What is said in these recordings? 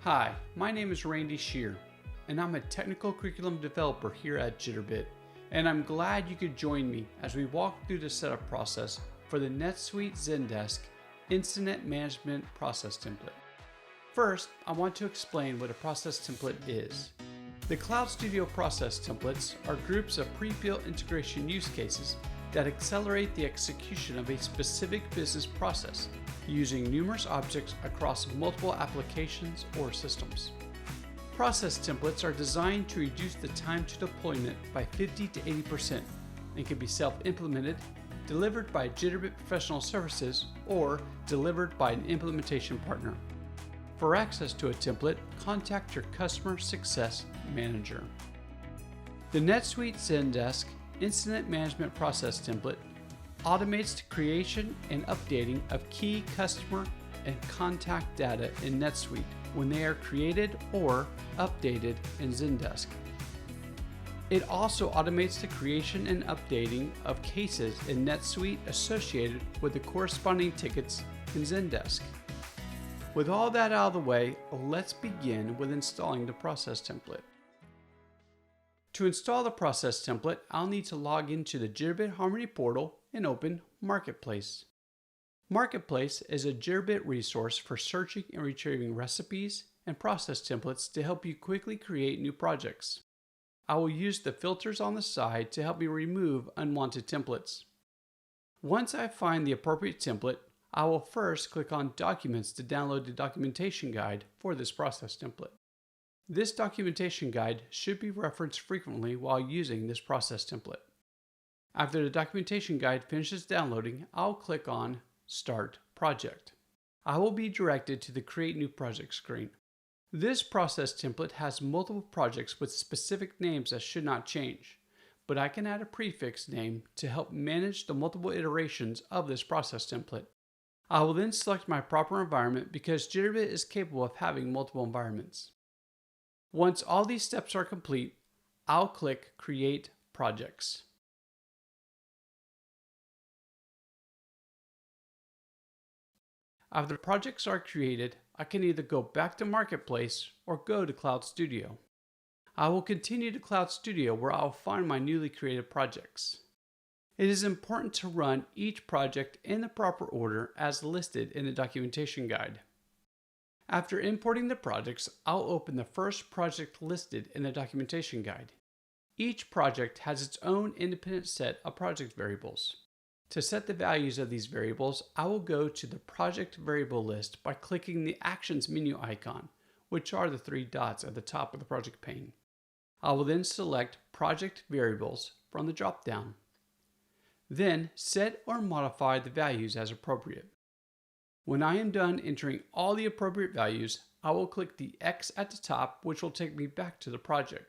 Hi, my name is Randy Shear, and I'm a technical curriculum developer here at Jitterbit, and I'm glad you could join me as we walk through the setup process for the NetSuite-Zendesk Incident Management Process Template. First, I want to explain what a process template is. The Cloud Studio process templates are groups of pre-built integration use cases that accelerate the execution of a specific business process using numerous objects across multiple applications or systems. Process templates are designed to reduce the time to deployment by 50 to 80% and can be self-implemented, delivered by Jitterbit Professional Services, or delivered by an implementation partner. For access to a template, contact your Customer Success Manager. The NetSuite-Zendesk Incident Management Process Template automates the creation and updating of key customer and contact data in NetSuite when they are created or updated in Zendesk. It also automates the creation and updating of cases in NetSuite associated with the corresponding tickets in Zendesk. With all that out of the way, let's begin with installing the process template. To install the process template, I'll need to log into the Jitterbit Harmony portal and open Marketplace. Marketplace is a Jitterbit resource for searching and retrieving recipes and process templates to help you quickly create new projects. I will use the filters on the side to help me remove unwanted templates. Once I find the appropriate template, I will first click on Documents to download the documentation guide for this process template. This documentation guide should be referenced frequently while using this process template. After the documentation guide finishes downloading, I'll click on Start Project. I will be directed to the Create New Project screen. This process template has multiple projects with specific names that should not change, but I can add a prefix name to help manage the multiple iterations of this process template. I will then select my proper environment because Jitterbit is capable of having multiple environments. Once all these steps are complete, I'll click Create Projects. After projects are created, I can either go back to Marketplace or go to Cloud Studio. I will continue to Cloud Studio where I'll find my newly created projects. It is important to run each project in the proper order as listed in the documentation guide. After importing the projects, I'll open the first project listed in the documentation guide. Each project has its own independent set of project variables. To set the values of these variables, I will go to the project variable list by clicking the Actions menu icon, which are the three dots at the top of the project pane. I will then select Project Variables from the drop-down. Then set or modify the values as appropriate. When I am done entering all the appropriate values, I will click the X at the top, which will take me back to the project.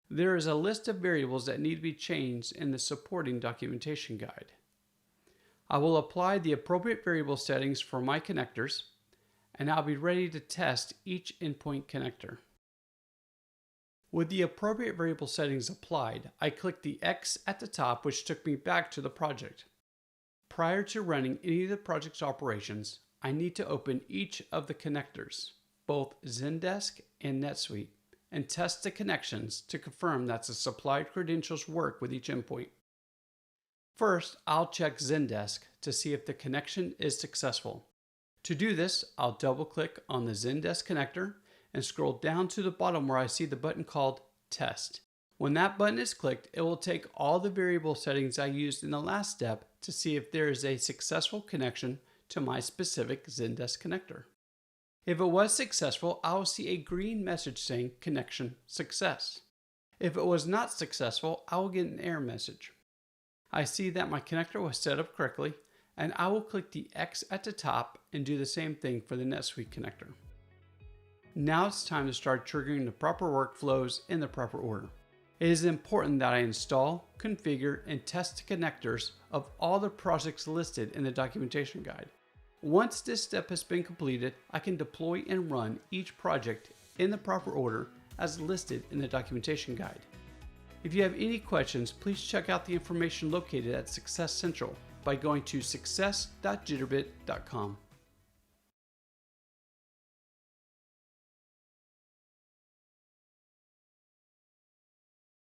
There is a list of variables that need to be changed in the supporting documentation guide. I will apply the appropriate variable settings for my connectors, and I'll be ready to test each endpoint connector. With the appropriate variable settings applied, I click the X at the top, which took me back to the project. Prior to running any of the project's operations, I need to open each of the connectors, both Zendesk and NetSuite, and test the connections to confirm that the supplied credentials work with each endpoint. First, I'll check Zendesk to see if the connection is successful. To do this, I'll double-click on the Zendesk connector and scroll down to the bottom where I see the button called Test. When that button is clicked, it will take all the variable settings I used in the last step to see if there is a successful connection to my specific Zendesk connector. If it was successful, I will see a green message saying Connection Success. If it was not successful, I will get an error message. I see that my connector was set up correctly, and I will click the X at the top and do the same thing for the NetSuite connector. Now it's time to start triggering the proper workflows in the proper order. It is important that I install, configure, and test the connectors of all the projects listed in the documentation guide. Once this step has been completed, I can deploy and run each project in the proper order as listed in the documentation guide. If you have any questions, please check out the information located at Success Central by going to success.jitterbit.com.